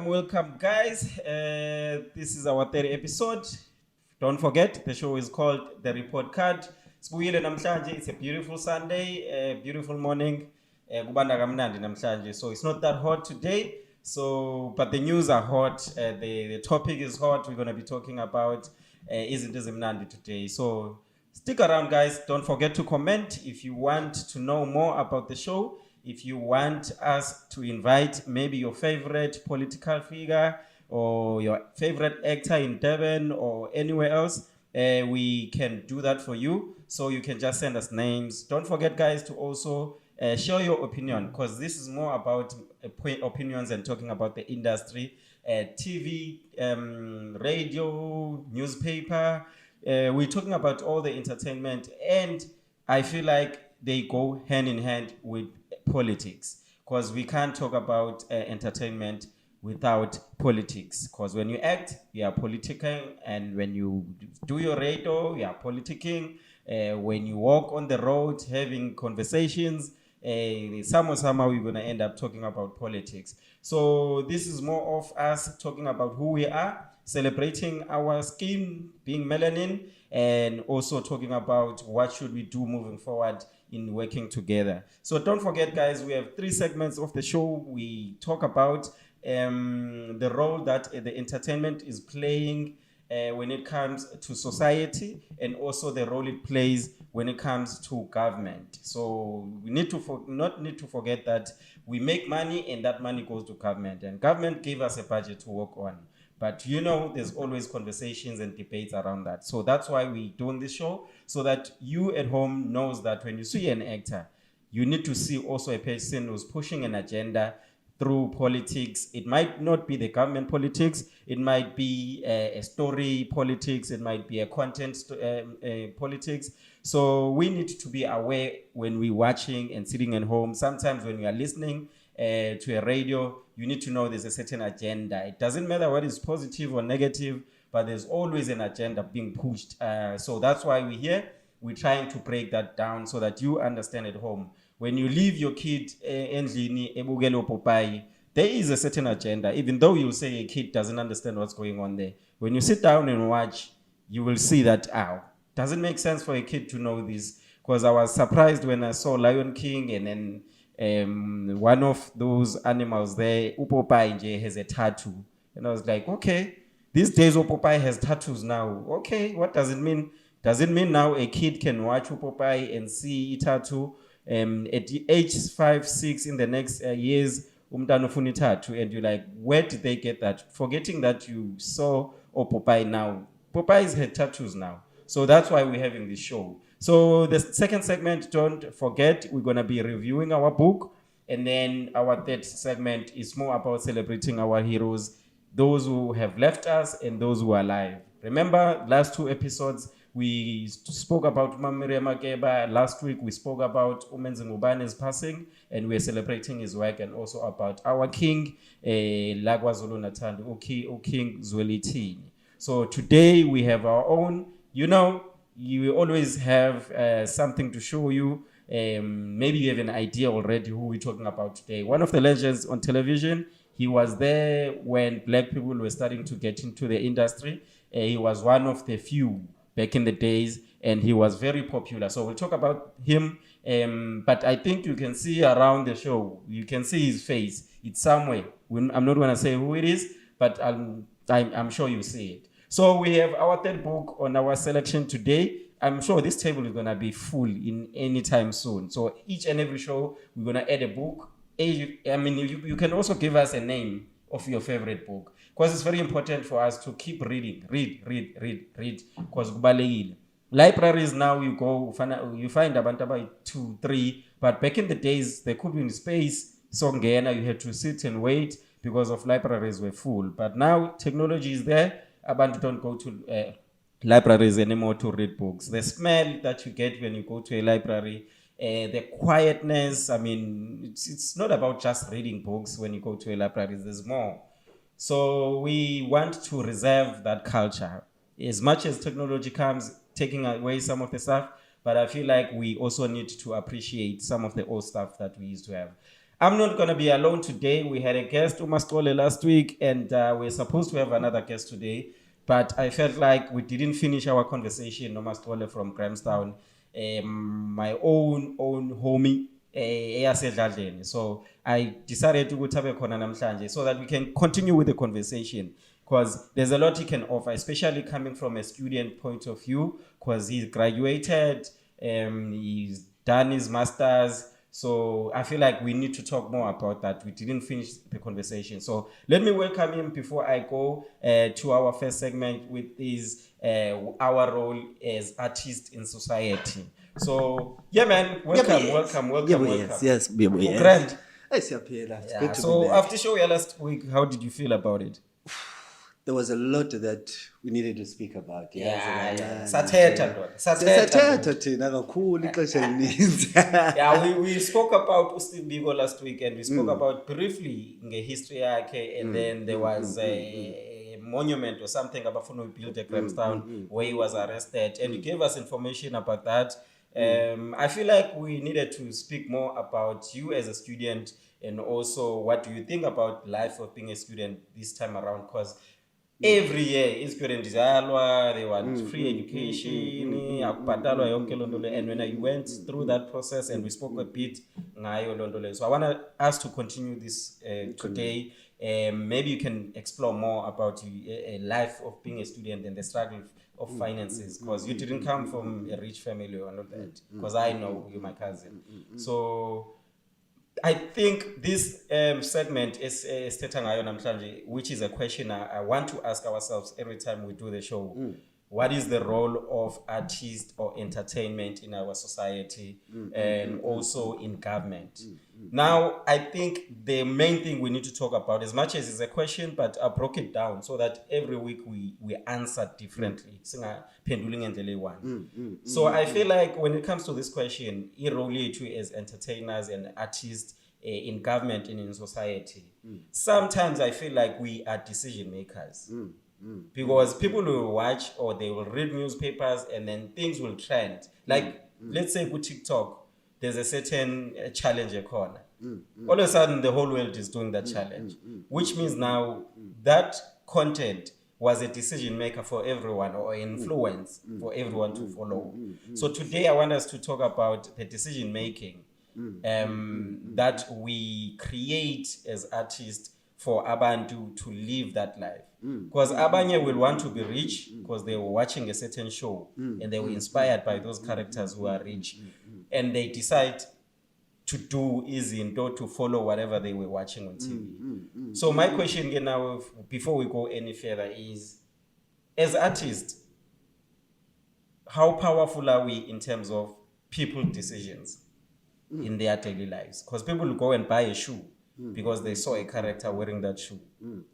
Welcome, guys. This is our third episode. Don't forget, the show is called The Report Card. It's a beautiful Sunday, a beautiful morning. So it's not that hot today. But the news are hot. The topic is hot. We're going to be talking about Isn't Mnandi today. So stick around, guys. Don't forget to comment if you want to know more about the show. If you want us to invite maybe your favorite political figure or your favorite actor in Durban or anywhere else, we can do that for you. So you can just send us names. Don't forget, guys, to also share your opinion, because this is more about opinions and talking about the industry, TV, radio, newspaper. We're talking about all the entertainment, and I feel like they go hand in hand with politics, because we can't talk about entertainment without politics, because when you act, you are politicking, and when you do your radio, you are politicking. When you walk on the road having conversations, somehow we're going to end up talking about politics. So this is more of us talking about who we are, celebrating our skin being melanin, and also talking about what should we do moving forward in working together. So don't forget, guys, we have 3 segments of the show. We talk about the role that the entertainment is playing when it comes to society, and also the role it plays when it comes to government. So we need to not need to forget that we make money, and that money goes to government, and government gave us a budget to work on. But there's always conversations and debates around that. So that's why we're doing this show, so that you at home knows that when you see an actor, you need to see also a person who's pushing an agenda through politics. It might not be the government politics. It might be a story politics. It might be a content politics. So we need to be aware when we're watching and sitting at home. Sometimes when we are listening to a radio, you need to know there's a certain agenda. It doesn't matter what is positive or negative, but there's always an agenda being pushed. So that's why we're here. We're trying to break that down so that you understand at home. When you leave your kid endlini ebukele Popeye, there is a certain agenda, even though you'll say a kid doesn't understand what's going on there. When you sit down and watch, you will see that, doesn't make sense for a kid to know this. Because I was surprised when I saw Lion King, and then one of those animals there, Popeye has a tattoo. And I was like, okay, these days Popeye has tattoos now. Okay, what does it mean? Does it mean now a kid can watch Popeye and see a tattoo? At the age 5, 6, in the next years, tattoo, and you're like, where did they get that? Forgetting that you saw Popeye now. Popeyes had tattoos now. So that's why we're having this show. So the second segment, don't forget, we're going to be reviewing our book. And then our third segment is more about celebrating our heroes, those who have left us and those who are alive. Remember, last 2 episodes, we spoke about Mamire Makeba. Last week, we spoke about Umenzi Ngubane's passing, and we're celebrating his work, and also about our king, Lagwa Zulu Natandi, King Zwelithini. So today, we have our own. You always have something to show you. Maybe you have an idea already who we're talking about today. One of the legends on television. He was there when black people were starting to get into the industry. He was one of the few back in the days, and he was very popular. So we'll talk about him. But I think you can see around the show, you can see his face. It's somewhere. I'm not going to say who it is, but I'm sure you see it. So we have our third book on our selection today. I'm sure this table is going to be full in any time soon. So each and every show, we're going to add a book. You can also give us a name of your favorite book, because it's very important for us to keep reading, read, because libraries now, you find about 2, 3, but back in the days there could be space, so you had to sit and wait because of libraries were full. But now technology is there. Abantu don't go to libraries anymore to read books. The smell that you get when you go to a library, the quietness, it's not about just reading books when you go to a library. There's more. So we want to reserve that culture. As much as technology comes taking away some of the stuff, but I feel like we also need to appreciate some of the old stuff that we used to have. I'm not going to be alone today. We had a guest, Umastole, last week, and we're supposed to have another guest today. But I felt like we didn't finish our conversation, Umastole from Grahamstown, my own homie. So I decided to go to namhlanje so that we can continue with the conversation, because there's a lot he can offer, especially coming from a student point of view, because he's graduated, he's done his masters. So I feel like we need to talk more about that. We didn't finish the conversation. So let me welcome him before I go to our first segment, with is our role as artists in society. So yeah, man, welcome. Yes, Grand. Yeah, So after show last week, how did you feel about it? there was a lot that we needed to speak about. Sathetha thina kakhulu ixesha elininzi. Yeah, we spoke about Steve Biko last week, and we spoke about briefly the history yakhe, and then there was a monument or something about when we built at Grahamstown where he was arrested, and you gave us information about that. I feel like we needed to speak more about you as a student, and also what do you think about life of being a student this time around, because every year student izalwa, they want free education, akubhatalwa yonke loo nto leyo. And when I went through that process, and we spoke a bit ngayo loo nto leyo, so I want us to continue this today. Maybe you can explore more about a life of being a student and the struggle of finances, because you didn't come from a rich family or not that, because I know you're my cousin. So I think this segment is Stethangayo namhlanje, which is a question I want to ask ourselves every time we do the show. What is the role of artists or entertainment in our society, and also in government? Now, I think the main thing we need to talk about, as much as it's a question, but I broke it down so that every week we answer differently. So I feel like when it comes to this question, irrelate as entertainers and artists in government and in society, sometimes I feel like we are decision makers. Because people will watch or they will read newspapers, and then things will trend. Like, let's say with TikTok, there's a certain challenge corner. All of a sudden, the whole world is doing that challenge, which means now that content was a decision maker for everyone, or influence for everyone to follow. So today I want us to talk about the decision making that we create as artists for abantu to live that life. Because abanye will want to be rich because they were watching a certain show and they were inspired by those characters who are rich, and they decide to do izinto to follow whatever they were watching on TV. So my question again now, before we go any further, is, as artists, how powerful are we in terms of people's decisions in their daily lives? Because people will go and buy a shoe because they saw a character wearing that shoe.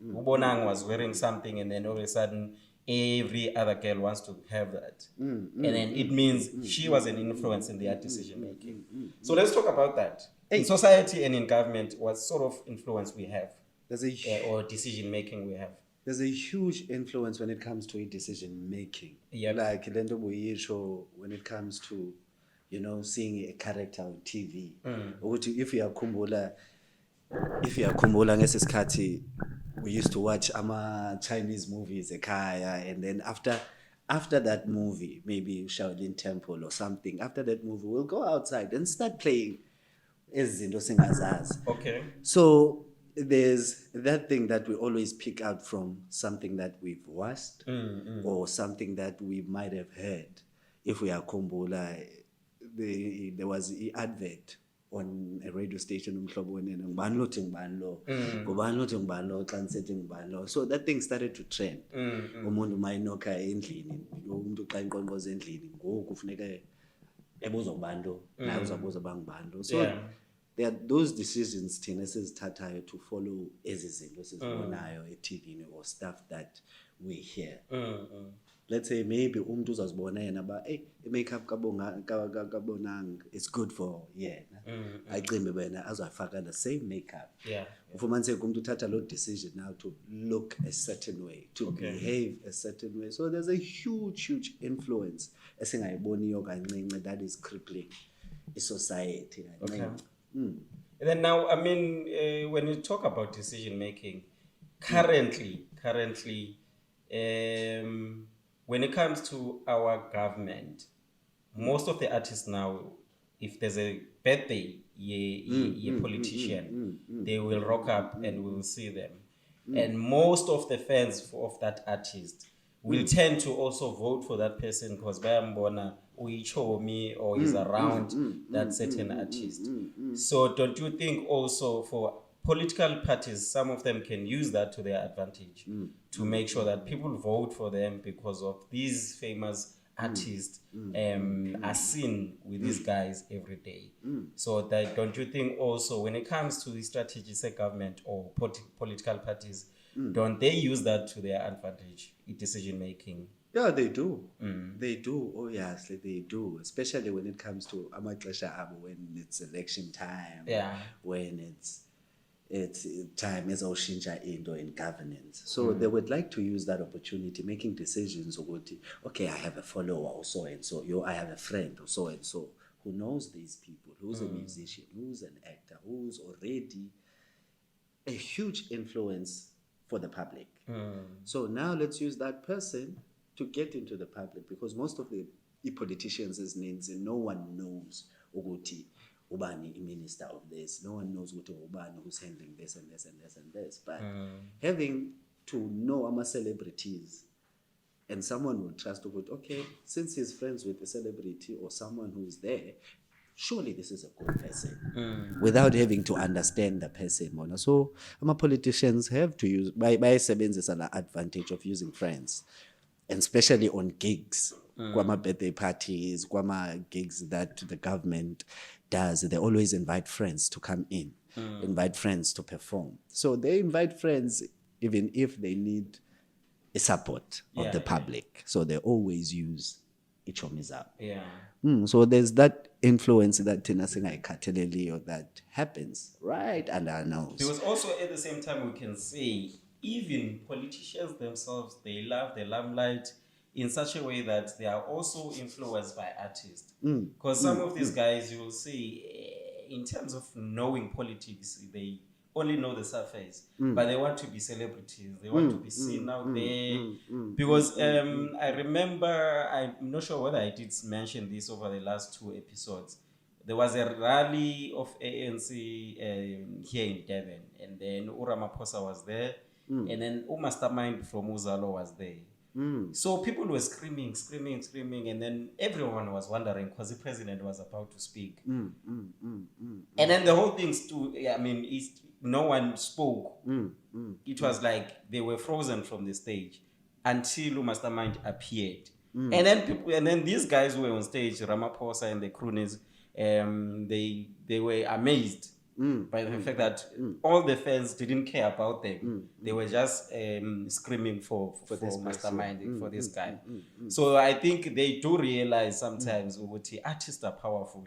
Ubonang was wearing something, and then all of a sudden every other girl wants to have that. And then it means she was an influence in their decision making. So let's talk about that. In society and in government, what sort of influence we have, or decision making we have? There's a huge influence when it comes to decision making. Like Lendo Boyesho, when it comes to, seeing a character on TV. If you are Kumbula ngesikhathi, we used to watch Chinese movies ekhaya, and then after that movie, maybe Shaolin Temple or something, after that movie we'll go outside and start playing ezinto singazazi. Okay. So there's that thing that we always pick out from something that we've watched or something that we might have heard. If we are Kumbula, there was an advert on a radio station, so that thing started to trend. Umuntu mayinoka endlini, umuntu xa inqonqoza endlini, ngoku kufuneka ebuza ubantu, naye uzabuza bangubani. So there are those decisions thina esizithathayo to follow ezi zinto sizibonayo eTV or stuff that we hear. Let's say maybe umuntu uzazibona yena ba makeup kabonang it's good for yena, ayicimbe wena azafaka the same makeup. Ufumaniseke umuntu uthatha lo decision now to look a certain way, to behave a certain way. So there's a huge influence esingayiboniyo kancinci that is crippling i society. And then now, I mean, when you talk about decision making, currently, when it comes to our government, most of the artists now, if there's a birthday, politician, they will rock up and we will see them. And most of the fans of that artist will tend to also vote for that person because bayambona uyichomi or is around that certain artist. So don't you think also for political parties, some of them can use that to their advantage to make sure that people vote for them because of these famous artists are seen with these guys every day. So that don't you think also when it comes to the strategies of government or political parties, don't they use that to their advantage in decision making? Yeah, they do. They do. Oh, yes, they do. Especially when it comes to amaxesha abo, when it's election time. Yeah. When it's time as oshintsha into in governance. So they would like to use that opportunity, making decisions about, okay, I have a follower or so and so, I have a friend or so and so who knows these people, who's a musician, who's an actor, who's already a huge influence for the public. So now let's use that person to get into the public, because most of the politicians as names, and no one knows ukuthi ubani minister of this, no one knows ukuthi ubani who's handling this and this and this and this. But having to know ama celebrities, and someone will trust ukuthi, okay, since he's friends with a celebrity or someone who's there, surely this is a good person, without having to understand the person. So our politicians have to use by an advantage of using friends, and especially on gigs, kwama birthday parties, kwama gigs that the government does. They always invite friends to come in, invite friends to perform. So they invite friends even if they need a support of the public. So they always use ichomiza. So there's that influence that or that happens right under our nose. Because also at the same time we can say even politicians themselves, they love the limelight in such a way that they are also influenced by artists. Because some of these guys, you will see, in terms of knowing politics, they only know the surface, but they want to be celebrities. They want to be seen out there. Because I remember, I'm not sure whether I did mention this over the last 2 episodes. There was a rally of ANC here in Durban, and then Ramaphosa was there, and then Mastermind from Zola was there. So people were screaming, and then everyone was wondering because the president was about to speak. And then the whole thing, no one spoke. It was like they were frozen from the stage until Mastermind appeared. And then these guys who were on stage, Ramaphosa and the crooners, they were amazed by the fact that all the fans didn't care about them. They were just screaming for this Mastermind, for this guy. So I think they do realize sometimes artists are powerful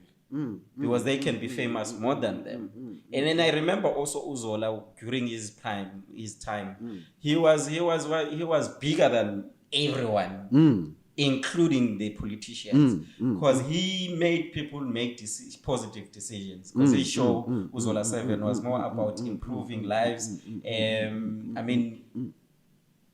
because they can be famous more than them. And then I remember also Zola during his time, he was bigger than everyone. Including the politicians, because he made people make positive decisions. Because his show, Zola 7, was more about improving lives.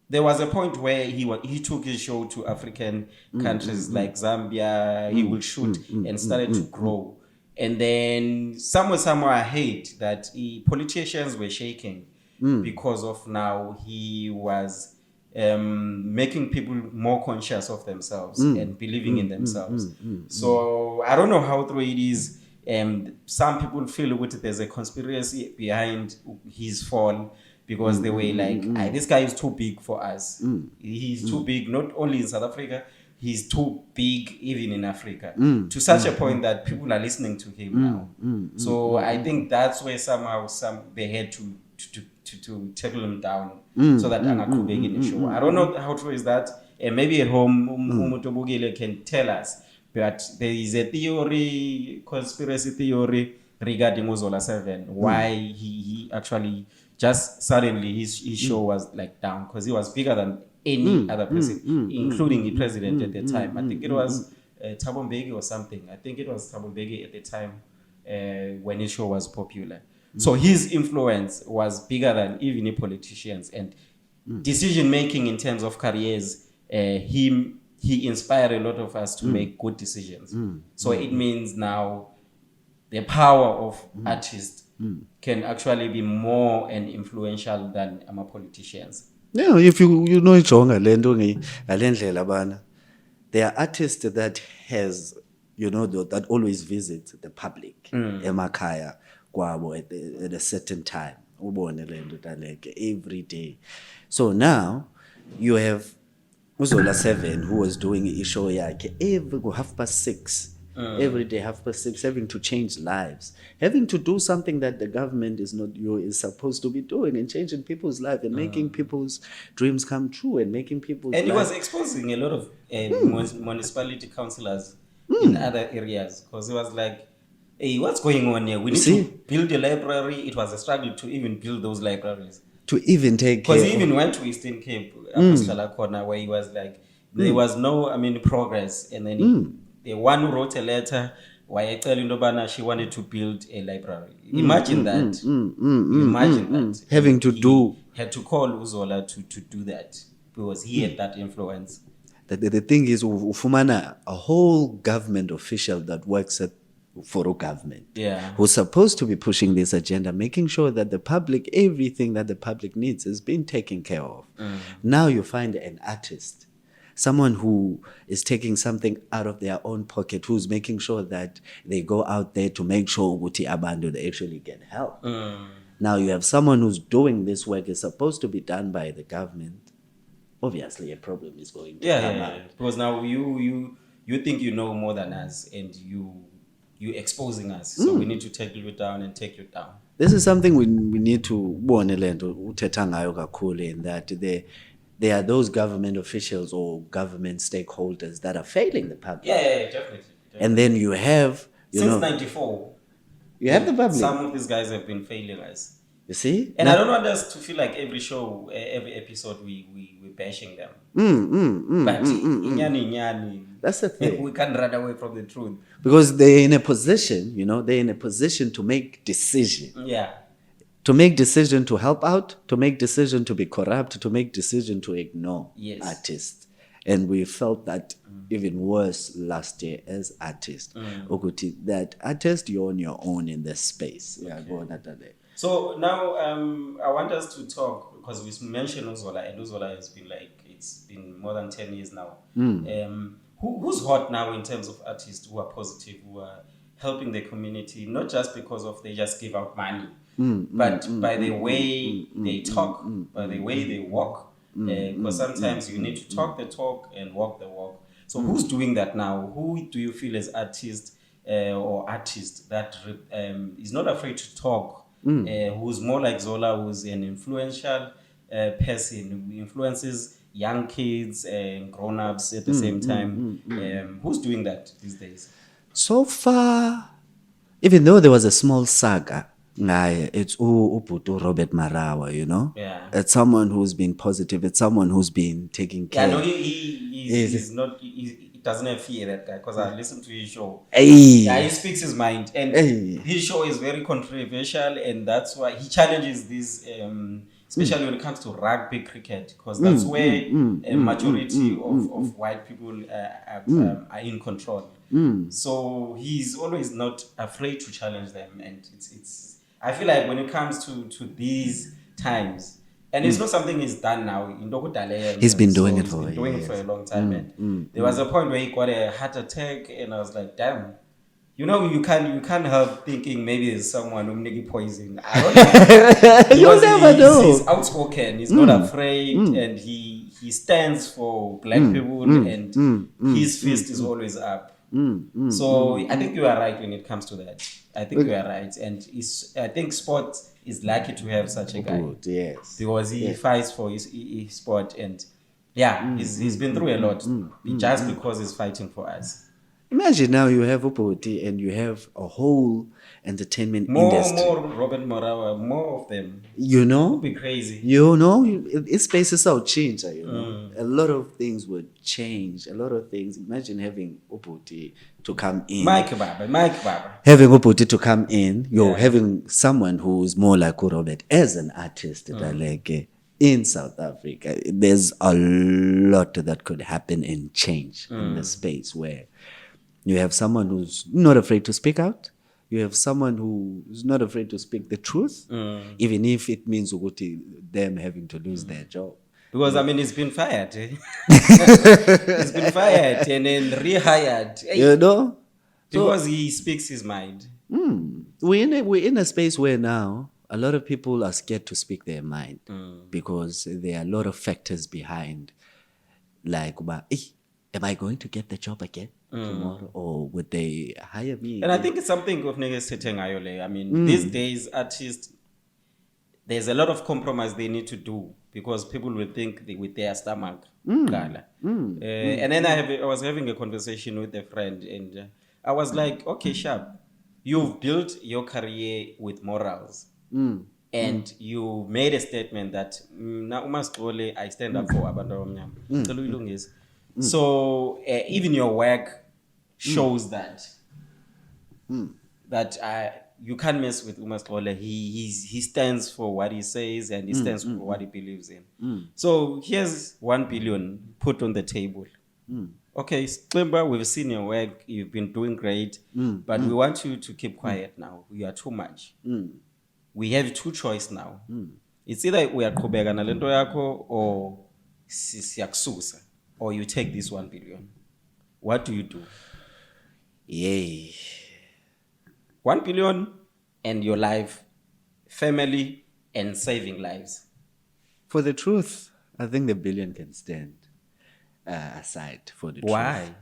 There was a point where he took his show to African countries like Zambia. He would shoot and started to grow. And then somewhere I hate that politicians were shaking because of now he was making people more conscious of themselves and believing in themselves. So I don't know how true it is. Some people feel there's a conspiracy behind his fall because they were like, this guy is too big for us. He's too big, not only in South Africa, he's too big even in Africa, to such a point that people are listening to him now. So I think that's where somehow they had to tackle him down so that angaqhubeki in the show. I don't know how true is that. Maybe at home Umutobugile can tell us, but there is a conspiracy theory regarding Zola 7, why he actually just suddenly his show was like down because he was bigger than any other person, including the president at the time. I think it was Thabo Mbeki or something. I think it was Thabo Mbeki at the time. when his show was popular. So his influence was bigger than even the politicians, and decision making in terms of careers. He inspired a lot of us to make good decisions. So it means now the power of artists can actually be more and influential than politicians. Yeah, if you know ijonga lento ngalendlela bana, there are artists that has, that always visit the public emakhaya kwabo at a certain time. Ubone lento like every day. So now you have Zola 7 who was doing a show yakhe every 6:30. Every day 6:30, having to change lives, having to do something that the government is supposed to be doing, and changing people's lives and making people's dreams come true, and making people's and he lives. was exposing a lot of municipality councillors in other areas, because he was like, hey, what's going on here? We need to build a library. It was a struggle to even build those libraries, to even take care. Because he even went to Eastern Cape, where he was like, there was no progress, and then the one who wrote a letter why I tell you she wanted to build a library. Imagine that. Imagine that. Having to do. Had to call Zola to do that, because he had that influence. The thing is, ufumana a whole government official that works for a government, who's supposed to be pushing this agenda, making sure that the public, everything that the public needs is being taken care of. Now you find an artist, someone who is taking something out of their own pocket, who's making sure that they go out there to make sure Uguti Abandu they actually get help. Now you have someone who's doing this work is supposed to be done by the government. Obviously, a problem is going to come out. Because now you think you know more than us, and you exposing us. So we need to take you down and take you down. This is something we need to warn in that there are those government officials or government stakeholders that are failing the public. Yeah, definitely. And then you have, since 94, you have the public. Some of these guys have been failing us. You see? And I don't want us to feel like every show, every episode, we're bashing them. But that's the thing. We can't run away from the truth. Because they're in a position, to make decision. Yeah. To make decision to help out, to make decision to be corrupt, to make decision to ignore artists. And we felt that even worse last year as artists. That artist, you're on your own in this space. Okay. Yeah, go on that day. So now I want us to talk, because we mentioned Zola, and Zola has been it's been more than 10 years now. Who's hot now in terms of artists who are positive, who are helping the community, not just because of they just give out money, but by the way they talk, by the way they walk. Because sometimes you need to talk the talk and walk the walk. So who's doing that now? Who do you feel as artist that is not afraid to talk, who's more like Zola, who's an influential person, who influences young kids and grown-ups at the same time? Who's doing that these days? So far, even though there was a small saga, it's Uputu Robert Marawa, Yeah. It's someone who's been positive. It's someone who's been taking care. Yeah, no, he's not. He doesn't have fear, that guy, because I listened to his show. Yeah, he speaks his mind, and his show is very controversial, and that's why he challenges this, especially when it comes to rugby cricket, because that's where a majority of white people are in control. So he's always not afraid to challenge them, and it's. I feel like when it comes to these times, and it's not something he's done now. He's been doing it for a long time. And there was a point where he got a heart attack, and I was like, damn. You can't help thinking maybe there's someone who maybe poison. I don't know. You never know. He's outspoken. He's not afraid, and he stands for black people, and his fist is always up. So I think you are right when it comes to that. I think you are right, and I think sport is lucky to have such a guy. Yes, because he fights for his sport, and he's been through a lot just because he's fighting for us. Imagine now you have Upoti and you have a whole entertainment industry. More Robert Morawa, more of them. You know? Would be crazy. You know, its spaces will change, you know. A lot of things would change. A lot of things. Imagine having Upoti to come in. Mike Baba. Having Upoti to come in, having someone who's more like Robert as an artist, like in South Africa. There's a lot that could happen and change in the space where you have someone who's not afraid to speak out. You have someone who's not afraid to speak the truth, even if it means them having to lose their job. Because, I mean, he's been fired. He's been fired and then rehired. You know? Because he speaks his mind. We're in a space where now a lot of people are scared to speak their mind because there are a lot of factors behind. Like, am I going to get the job again tomorrow? Or would they hire me? And I think it's something of niggas sitting ayole. I mean, these days, artists, there's a lot of compromise they need to do because people will think with their stomach. And then I was having a conversation with a friend and I was like, okay, Sharp, you've built your career with morals. And you made a statement that I stand up for abantu abamnyama. So even your work shows that you can't mess with Umaslola. He stands for what he says and he stands for what he believes in. So here's 1 billion put on the table. Okay, Slimba, we've seen your work. You've been doing great, but we want you to keep quiet now. You are too much. We have two choices now. It's either we are qhubeka nalento yakho or siyakususa, or you take this 1 billion. What do you do? Yay. 1 billion and your life, family, and saving lives. For the truth, I think the billion can stand aside for the truth. Why?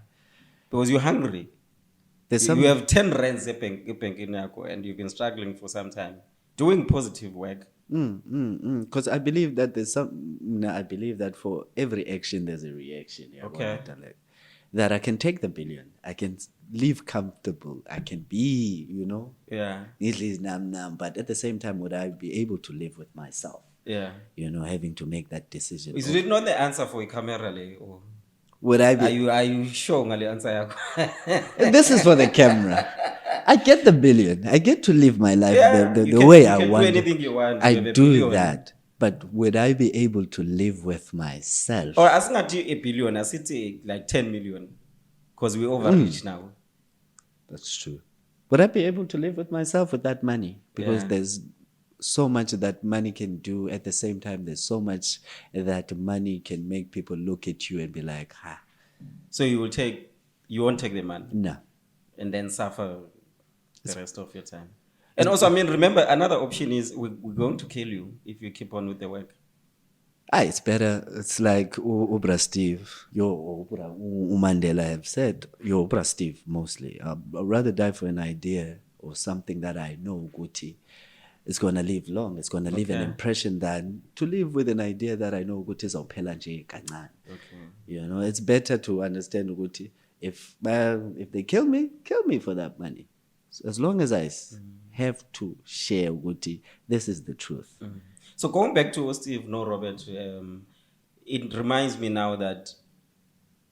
Because you're hungry. You have 10 rands and you've been struggling for some time. Doing positive work. Because I believe that I believe that for every action there's a reaction. Okay. That I can take the billion. I can live comfortable. I can be, but at the same time, would I be able to live with myself? Yeah. Having to make that decision. Is it not the answer for a camera? Or would I be? Are you sure the answer? This is for the camera. I get the billion. I get to live my life the way I want. You can do anything you want. I do that. But would I be able to live with myself? Or as not a billion, as it's like 10 million. Because we overreach now. That's true. Would I be able to live with myself with that money? Because there's so much that money can do. At the same time, there's so much that money can make people look at you and be like, ha. So you won't take the money? No. And then suffer the rest of your time. And also, I mean, remember, another option is we're going to kill you if you keep on with the work. It's better. It's like Ubra Steve, Mandela have said, Ubra Steve mostly. I'd rather die for an idea or something that I know, Guti, is going to live long. It's going to leave an impression than to live with an idea that I know Guti is Opelanje Kanan. It's better to understand Guti. If they kill me for that money. So as long as I have to share Guti, this is the truth. So going back to Steve, Robert, it reminds me now that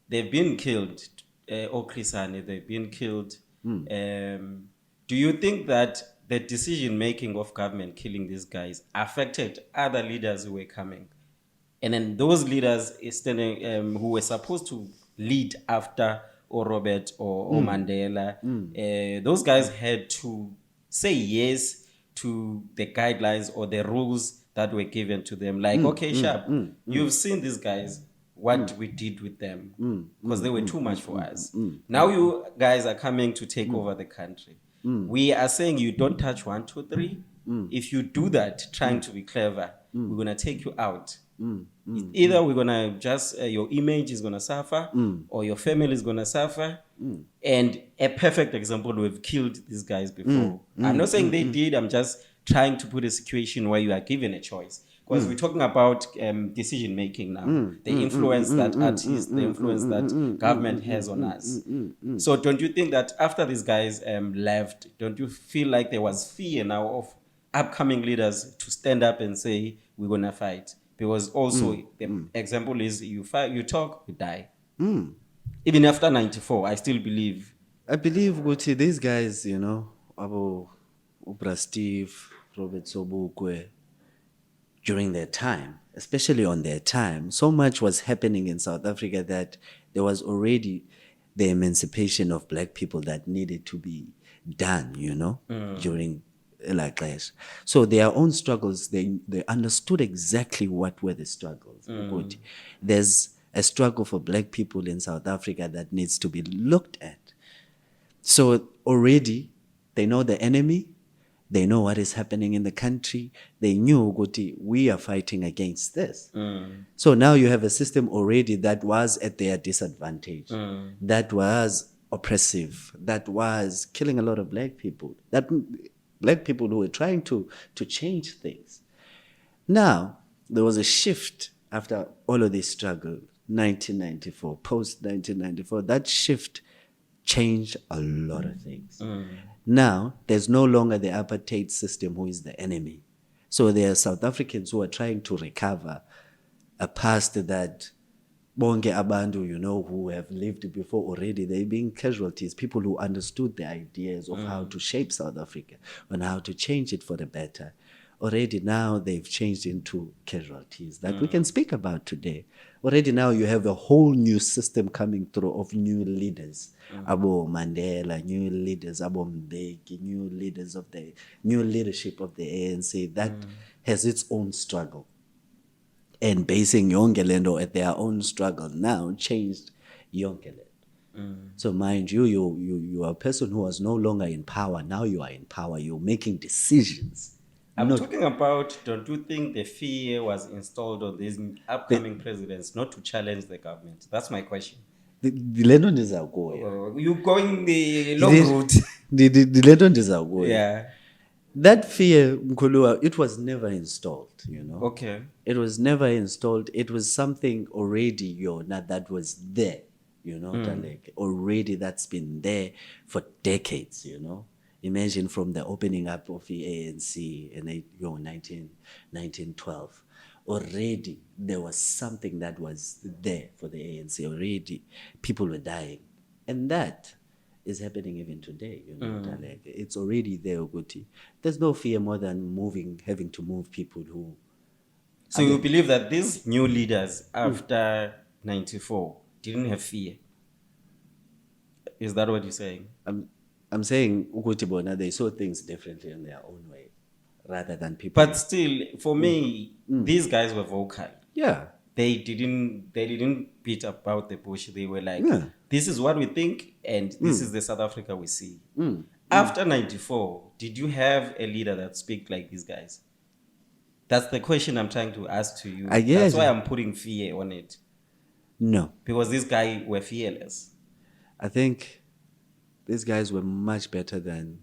they've been killed, Okrisane, they've been killed. Do you think that the decision-making of government killing these guys affected other leaders who were coming? And then those leaders who were supposed to lead after or Robert or Mandela, those guys had to say yes to the guidelines or the rules that were given to them. Like, okay, Sharp, you've seen these guys, what we did with them, because they were too much for us. Now you guys are coming to take over the country. We are saying you don't touch 1, 2, 3. If you do that, trying to be clever, we're going to take you out. Either we're going to just, your image is going to suffer, or your family is going to suffer. And a perfect example, we've killed these guys before. I'm not saying they did, I'm just trying to put a situation where you are given a choice. Because we're talking about decision making now, the influence that artists, the influence that government has on us. So don't you think that after these guys left, don't you feel like there was fear now of upcoming leaders to stand up and say, we're going to fight? Because also the example is you fight, you talk, you die. Even after 94, I still believe. I believe ukuthi these guys, Ubra Steve, Robert Sobukwe, during their time, especially on their time, so much was happening in South Africa that there was already the emancipation of black people that needed to be done, during like clash. So their own struggles, they understood exactly what were the struggles. Ukuthi there's a struggle for black people in South Africa that needs to be looked at. So already they know the enemy, they know what is happening in the country. They knew ukuthi we are fighting against this. So now you have a system already that was at their disadvantage, that was oppressive, that was killing a lot of black people, that black people who were trying to change things. Now, there was a shift after all of this struggle, 1994, post-1994, that shift changed a lot of things. Now, there's no longer the apartheid system who is the enemy. So there are South Africans who are trying to recover a past that bonke abantu, who have lived before already, they're being casualties, people who understood the ideas of how to shape South Africa and how to change it for the better. Already now they've changed into casualties that we can speak about today. Already now you have a whole new system coming through of new leaders. Abo Mandela, new leaders, Abo Mbeki, new leadership of the ANC that has its own struggle. And basing Yongelendo at their own struggle now changed Yongelendo. So mind you, you are a person who was no longer in power. Now you are in power. You're making decisions. I'm talking about, don't you think the fear was installed on these upcoming presidents not to challenge the government? That's my question. The Lennon is a go. You going the long route. The Lennon is a go. Yeah. That fear, Mkhulua, it was never installed, Okay. It was never installed. It was something already, that was there, already that's been there for decades, Imagine from the opening up of the ANC in 1912. Already there was something that was there for the ANC. Already people were dying. And that is happening even today, It's already there, Uguti. There's no fear more than having to move people who... So you believe that these new leaders after 94 didn't have fear? Is that what you're saying? I'm saying, Uguti Bona, they saw things differently in their own way, rather than people... But still, for me, these guys were vocal. Yeah. They didn't beat about the bush. They were like, this is what we think, and this is the South Africa we see. After 94, did you have a leader that speak like these guys? That's the question I'm trying to ask to you. That's why I'm putting fear on it. No. Because these guys were fearless. I think these guys were much better than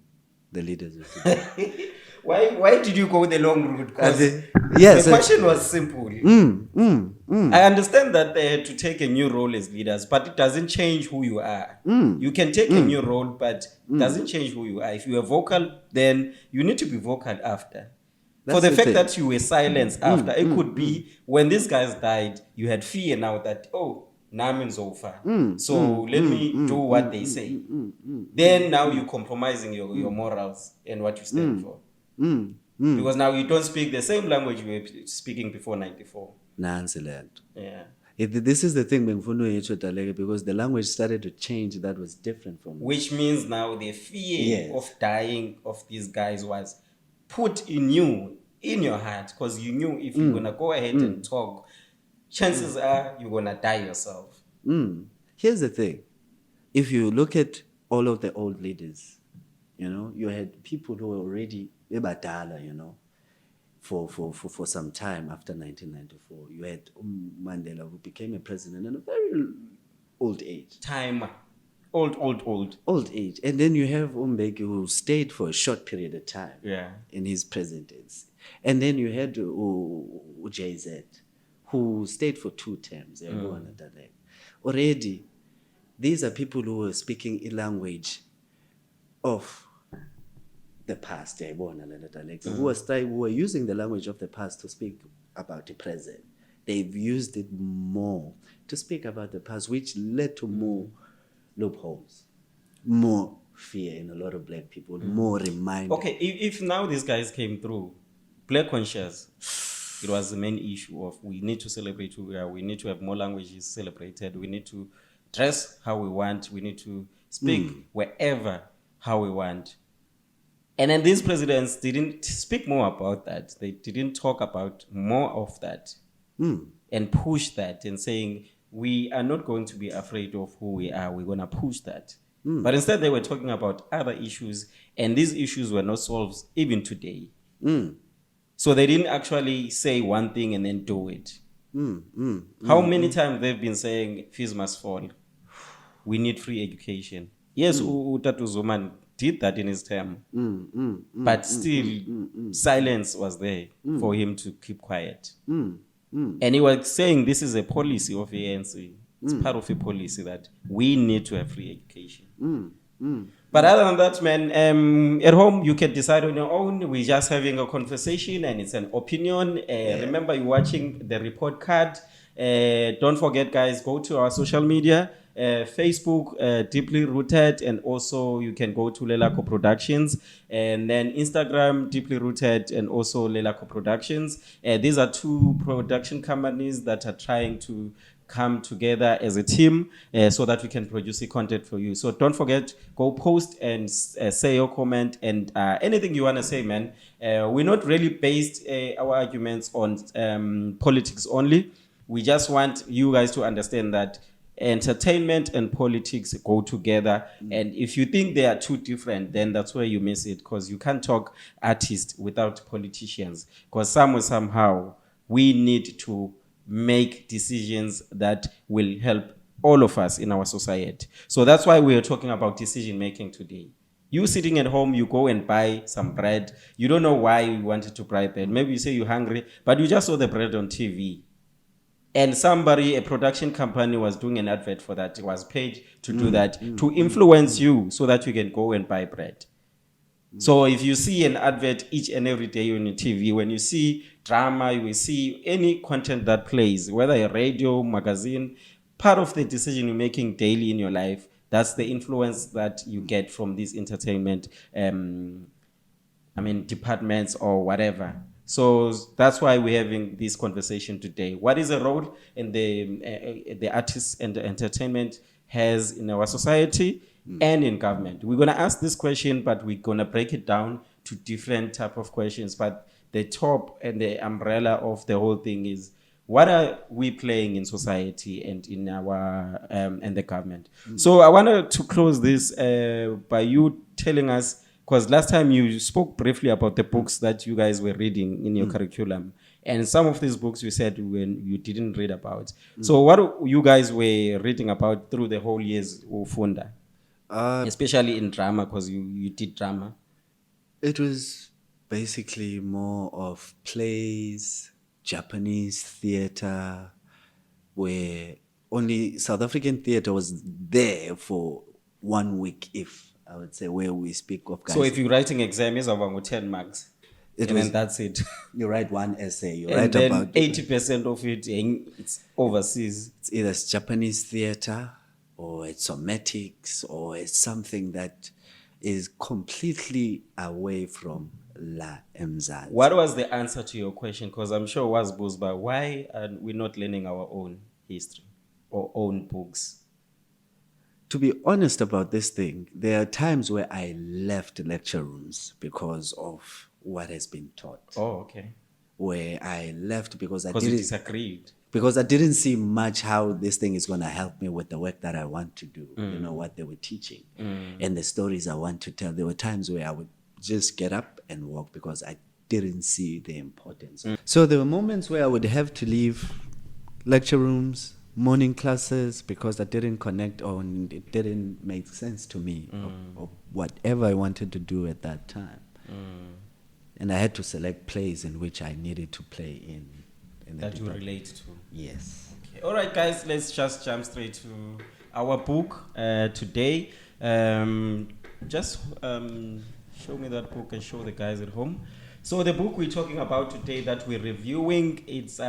the leaders of today. Why did you go the long route? Because the question was simple. I understand that they had to take a new role as leaders, but it doesn't change who you are. You can take a new role, but it doesn't change who you are. If you are vocal, then you need to be vocal after. For the fact that you were silenced after, it could be when these guys died, you had fear now that, Namin's over. So let me do what they say. Then now you're compromising your morals and what you stand for. Because now you don't speak the same language you were speaking before 94. Yeah. This is the thing, because the language started to change that was different from... Which means now the fear of dying of these guys was put in you, in your heart, because you knew if you're going to go ahead and talk, chances are you're going to die yourself. Here's the thing. If you look at all of the old leaders, you had people who were already ebadala, for some time after 1994. You had Mandela, who became a president at a very old age. Timer. Old age. And then you have Umbeki who stayed for a short period of time in his presidency. And then you had JZ who stayed for 2 terms. Already, these are people who were speaking a language of the past. Who were using the language of the past to speak about the present. They've used it more to speak about the past, which led to more loopholes, more fear in a lot of black people, more reminder. Okay, if now these guys came through, black conscious, it was the main issue of we need to celebrate who we are, we need to have more languages celebrated, we need to dress how we want, we need to speak wherever how we want. And then these presidents didn't speak more about that. They didn't talk about more of that and push that and saying, we are not going to be afraid of who we are. We're going to push that. But instead, they were talking about other issues, and these issues were not solved even today. So they didn't actually say one thing and then do it. How many times they've been saying fees must fall? We need free education. Yes, Utatu Zoman did that in his term. But still, silence was there for him to keep quiet. And he was saying this is a policy of ANC. It's part of a policy that we need to have free education. But other than that, man, at home, you can decide on your own. We're just having a conversation and it's an opinion. Remember, you're watching the report card. Don't forget, guys, go to our social media. Facebook, Deeply Rooted, and also you can go to Lelako Productions, and then Instagram, Deeply Rooted, and also Lelako Productions. These are 2 production companies that are trying to come together as a team so that we can produce the content for you. So don't forget, go post and say your comment and anything you want to say, man. We're not really based our arguments on politics only. We just want you guys to understand that entertainment and politics go together, and if you think they are too different, then that's where you miss it, because you can't talk artists without politicians, because somehow we need to make decisions that will help all of us in our society. So that's why we are talking about decision making today. You sitting at home, you go and buy some bread, you don't know why you wanted to buy bread, maybe you say you're hungry, but you just saw the bread on TV. And somebody, a production company, was doing an advert for that. It was paid to do that, to influence you so that you can go and buy bread. So if you see an advert each and every day on your TV, when you see drama, you will see any content that plays, whether a radio, magazine, part of the decision you're making daily in your life, that's the influence that you get from these entertainment departments or whatever. So that's why we're having this conversation today. What is the role in the artists and the entertainment has in our society and in government? We're going to ask this question, but we're going to break it down to different type of questions. But the top and the umbrella of the whole thing is, what are we playing in society and in our and the government? So I wanted to close this by you telling us, because last time you spoke briefly about the books that you guys were reading in your curriculum. And some of these books you said when you didn't read about. So what you guys were reading about through the whole years Ufunda? Especially in drama, because you did drama. It was basically more of plays, Japanese theater, where only South African theater was there for 1 week, if I would say, where we speak of guys. So if you're writing exam, it's about 10 marks. And that's it. You write one essay. You and write then about 80% of it, it's overseas. It's either Japanese theater, or it's somatics, or it's something that is completely away from La Mzansi. What was the answer to your question? Because I'm sure it was Buzba, why are we not learning our own history or own books? To be honest about this thing, there are times where I left lecture rooms because of what has been taught. Oh, okay. Where I left because I disagreed. Because I didn't see much how this thing is going to help me with the work that I want to do. You know, what they were teaching and the stories I want to tell. There were times where I would just get up and walk because I didn't see the importance. So there were moments where I would have to leave lecture rooms, morning classes because I didn't connect or it didn't make sense to me or whatever I wanted to do at that time. And I had to select plays in which I needed to play in the that you department. relate to. Yes. Okay. All right, guys, let's just jump straight to our book today. Just show me that book and show the guys at home. So the book we're talking about today that we're reviewing, it's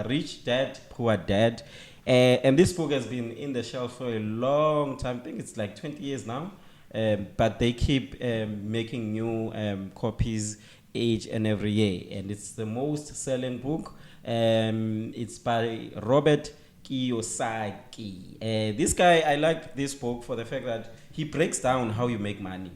Rich Dad, Poor Dad. And this book has been in the shelf for a long time. I think it's like 20 years now. But they keep making new copies each and every year. And it's the most selling book. It's by Robert Kiyosaki. This guy, I like this book for the fact that he breaks down how you make money.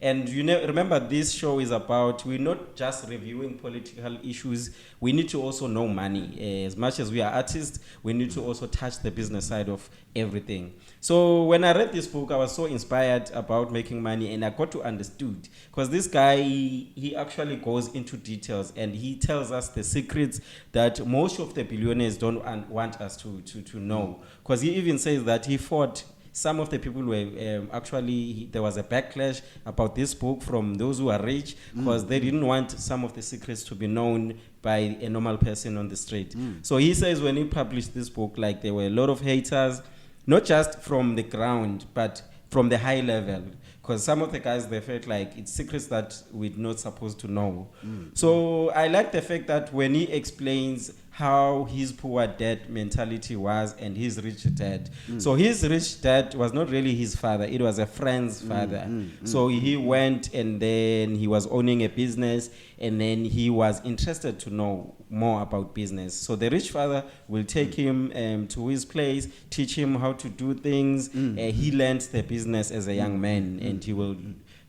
And remember, this show is about, we're not just reviewing political issues, we need to also know money. As much as we are artists, we need to also touch the business side of everything. So when I read this book, I was so inspired about making money, and I got to understood, because this guy, he actually goes into details and he tells us the secrets that most of the billionaires don't want us to know. Because he even says that he fought some of the people were there was a backlash about this book from those who are rich, because they didn't want some of the secrets to be known by a normal person on the street. So he says when he published this book, like, there were a lot of haters, not just from the ground, but from the high level. Because some of the guys, they felt like it's secrets that we're not supposed to know. So I like the fact that when he explains how his poor dad mentality was and his rich dad. So his rich dad was not really his father, it was a friend's father. So he went and then he was owning a business, and then he was interested to know more about business. So the rich father will take him to his place, teach him how to do things. He learned the business as a young man, and he will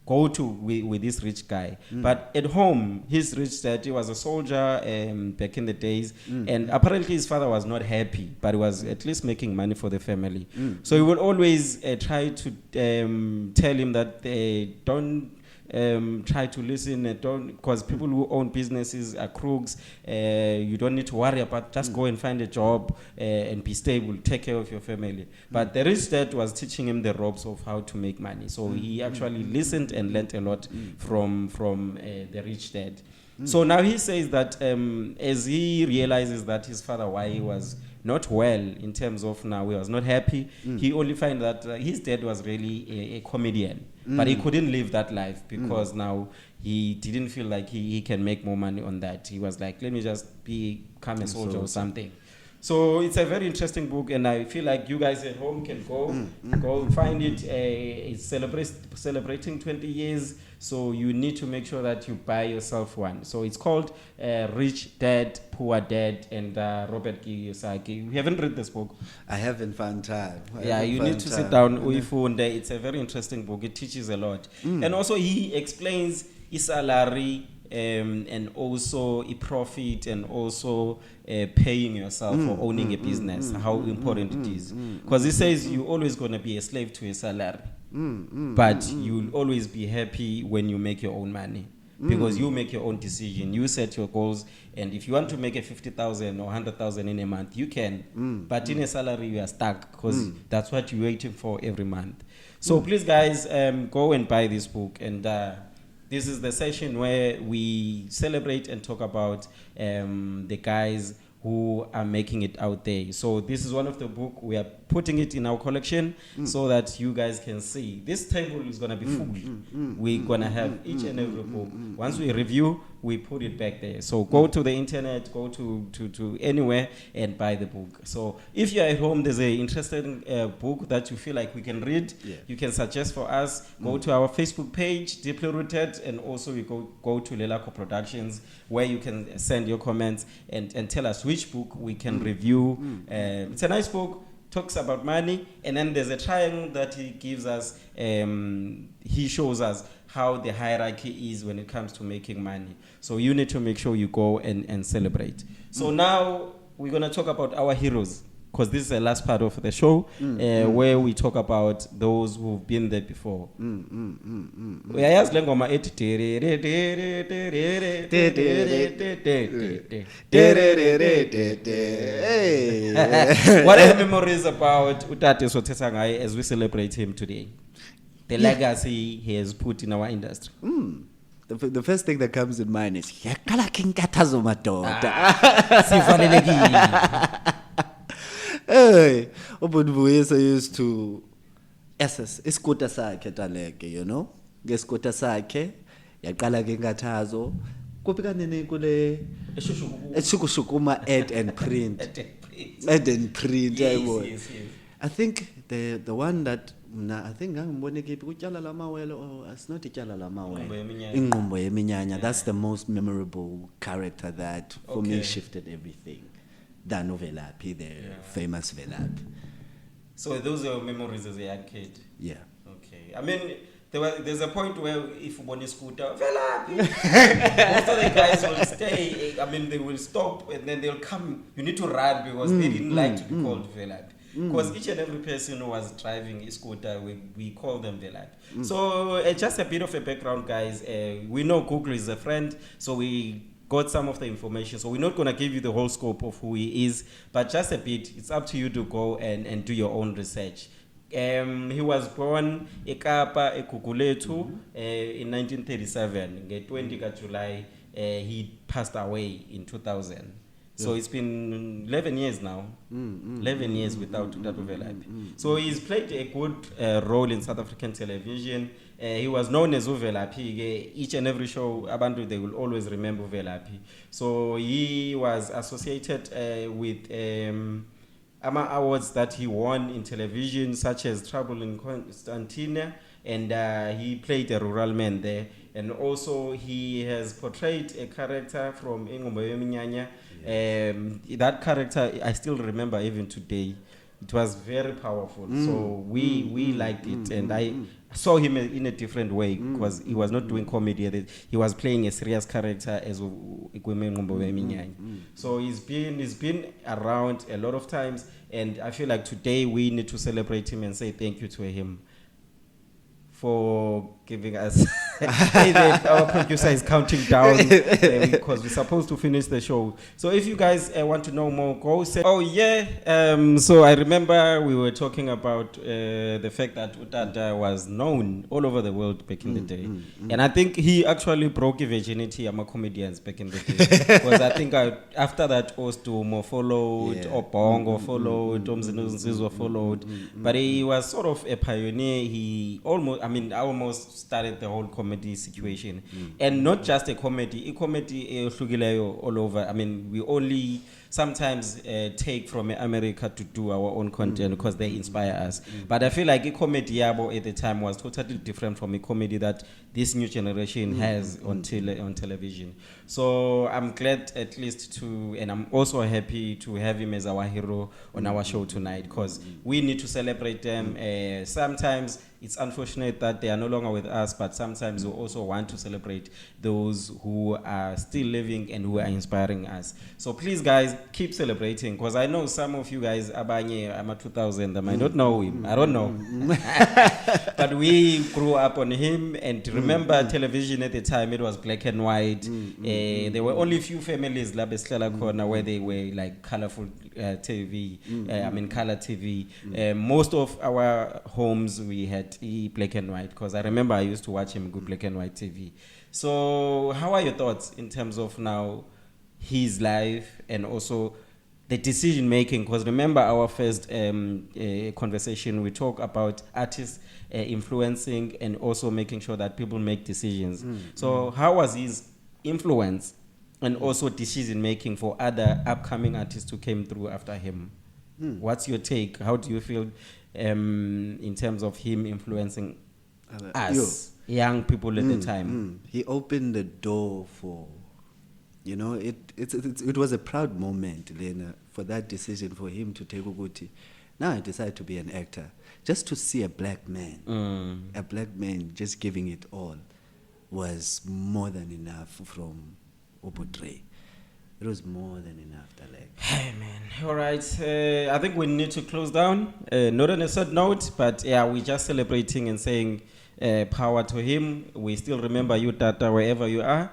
go to with this rich guy. But at home, his rich dad, he was a soldier back in the days, and apparently his father was not happy, but he was at least making money for the family. So he would always try to tell him that they don't try to listen, because people who own businesses are crooks. You don't need to worry about, just go and find a job and be stable, take care of your family. But the rich dad was teaching him the ropes of how to make money. So he actually listened and learned a lot from the rich dad. So now he says that as he realizes that his father, why he was not well in terms of, now he was not happy, he only find that his dad was really a comedian, but he couldn't live that life because now he didn't feel like he can make more money on that. He was like, let me just become a soldier or something. So it's a very interesting book, and I feel like you guys at home can go find it. It's celebrating 20 years, so you need to make sure that you buy yourself one. So it's called Rich Dad, Poor Dad, and Robert Kiyosaki. You haven't read this book? I haven't found time. You need to sit down. It's a very interesting book. It teaches a lot. And also he explains his salary, and also a profit, and also paying yourself for owning a business, how important it is. Because he says you're always going to be a slave to a salary, but you'll always be happy when you make your own money, because you make your own decision, you set your goals, and if you want to make a 50,000 or 100,000 in a month, you can, but in a salary you are stuck, because that's what you're waiting for every month. So please guys, go and buy this book, and this is the session where we celebrate and talk about the guys who are making it out there. So this is one of the book, we are putting it in our collection so that you guys can see. This table is going to be full. We're going to have each and every book. Once we review, we put it back there. So go to the internet, go to anywhere and buy the book. So if you're at home, there's an interesting book that you feel like we can read, you can suggest for us. Go to our Facebook page, Deeply Rooted, and also we go to Lelako Productions, where you can send your comments and tell us which book we can review. It's a nice book, talks about money, and then there's a triangle that he gives us. He shows us how the hierarchy is when it comes to making money. So you need to make sure you go and celebrate. So now we're going to talk about our heroes. because this is the last part of the show where we talk about those who've been there before. Uyayazi le ngoma ethi what are your memories about Utate Sothetha ngaye as we celebrate him today? The legacy he has put in our industry. The first thing that comes in mind is yakala kinkathazo madoda. Sivalelekile. Hey, Obudvuyisa used to SS iskota sakhe taleke, you know? Ngeskota sakhe yaqala kinkathazo kupika nini kule eshukushukuma ed and print. Ed and print. Yes. I think the one that I think ngangibone kephi kutyala lamawele or it's not ityala lamawele. Inqumbo yeminyanya. That's the most memorable character that for me shifted everything. Than Velaphi, the famous Velaphi. So those are memories as a young kid. Yeah. Okay. I mean, there's a point where if you want a scooter, Velaphi, most of the guys will stay. I mean, they will stop and then they'll come. You need to run because they didn't like to be called Velaphi. Because each and every person who was driving a scooter, we call them Velaphi. So just a bit of a background, guys. We know Google is a friend, so we got some of the information. So we're not going to give you the whole scope of who he is, but just a bit. It's up to you to go and do your own research. He was born eKapa, eGugulethu, in 1937. On 20 July, he passed away in 2000. So it's been 11 years now. 11 years without Utatu Velaphi. So he's played a good role in South African television. He was known as Velaphi. Each and every show, Abantu, they will always remember Velaphi. So he was associated with AMA awards that he won in television, such as Trouble in Constantina, and he played a rural man there. And also he has portrayed a character from Ingombe Yeminyanya. That character, I still remember even today. It was very powerful. So we liked it. And I saw him in a different way because he was not doing comedy. He was playing a serious character as So he's been around a lot of times. And I feel like today we need to celebrate him and say thank you to him for giving us our producer is counting down because we're supposed to finish the show. So if you guys want to know more, go say so I remember we were talking about the fact that Utata was known all over the world back in the day, and I think he actually broke virginity among comedians back in the day because I think after that Ostumo followed, Obongo followed, Omzinuzizwa followed, but he was sort of a pioneer. He almost started the whole comedy situation, and not just a comedy all over. I mean, we only sometimes take from America to do our own content because they inspire us. But I feel like a comedy yabo at the time was totally different from a comedy that this new generation has on television. So I'm glad at least and I'm also happy to have him as our hero on our show tonight because we need to celebrate them. Sometimes it's unfortunate that they are no longer with us, but sometimes we also want to celebrate those who are still living and who are inspiring us. So please, guys, keep celebrating because I know some of you guys, Abanye, I'm a 2000, I might not know him. I don't know. But we grew up on him, and remember television at the time, it was black and white. There were only few families, where they were like colorful TV, color TV. Most of our homes, we had black and white because I remember I used to watch him good black and white TV. So how are your thoughts in terms of now his life and also the decision making? Because remember our first conversation, we talk about artists influencing and also making sure that people make decisions. So how was his influence and also decision making for other upcoming artists who came through after him? What's your take? How do you feel in terms of him influencing us, young people at the time? He opened the door for, it was a proud moment, Lena, for that decision for him to take Uguti. Now I decided to be an actor. Just to see a black man just giving it all was more than enough from Obutre. It was more than enough, like. Hey man, all right. I think we need to close down. Not on a sad note, but yeah, we're just celebrating and saying power to him. We still remember you, Tata, wherever you are.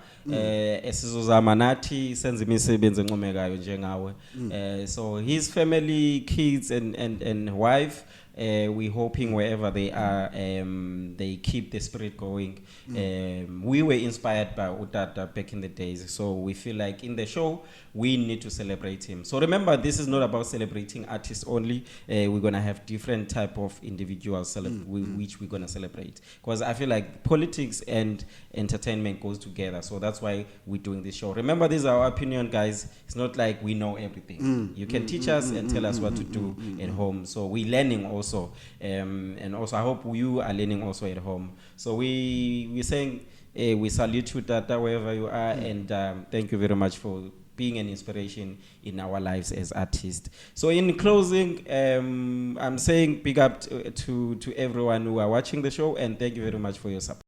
Esizozama nathi senze imisebenzi encomekayo njengawe. So his family, kids, and wife. We're hoping wherever they are, they keep the spirit going. We were inspired by Utata back in the days, so we feel like in the show we need to celebrate him. So remember, this is not about celebrating artists only. We're gonna have different type of individuals which we're gonna celebrate, because I feel like politics and entertainment goes together. So that's why we're doing this show. Remember, this is our opinion, guys. It's not like we know everything. You can teach us and tell us what to do at home. So we're learning also, and also I hope you are learning also at home. So we're saying we salute you, Tata, wherever you are, and thank you very much for being an inspiration in our lives as artists. So in closing, I'm saying big up to everyone who are watching the show, and thank you very much for your support.